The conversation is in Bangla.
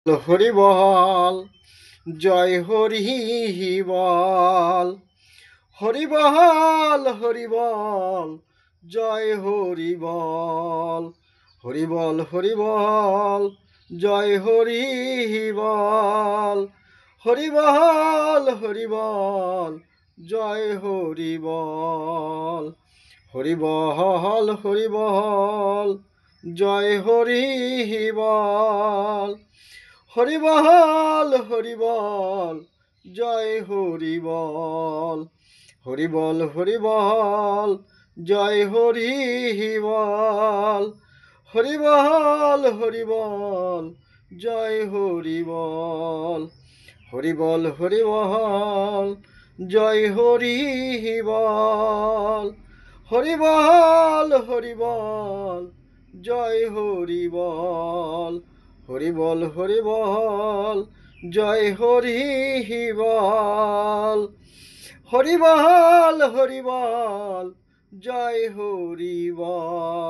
হরি বল, জয় হরি বল, হরি বল, হরি বল, জয় হরি বল, হরি বল, হরি বল, জয় হরি বল, হরি বল, হরি বল, জয় হরি বল, হরি বল, হরি বল, জয় হরি বল, হরি বল, হরি বল, জয় হরি বল, হরি বল, হরি বল, জয় হরি বল, হরি বল, হরি বল, জয় হরি বল, হরি বল, হরি বল, জয় হরি বল, হরি বল, হরি বল, জয় হরি বল, হরি বল, হরি বল, জয় হরি বল, হরি বল, হরি বল, জয় হরি বল।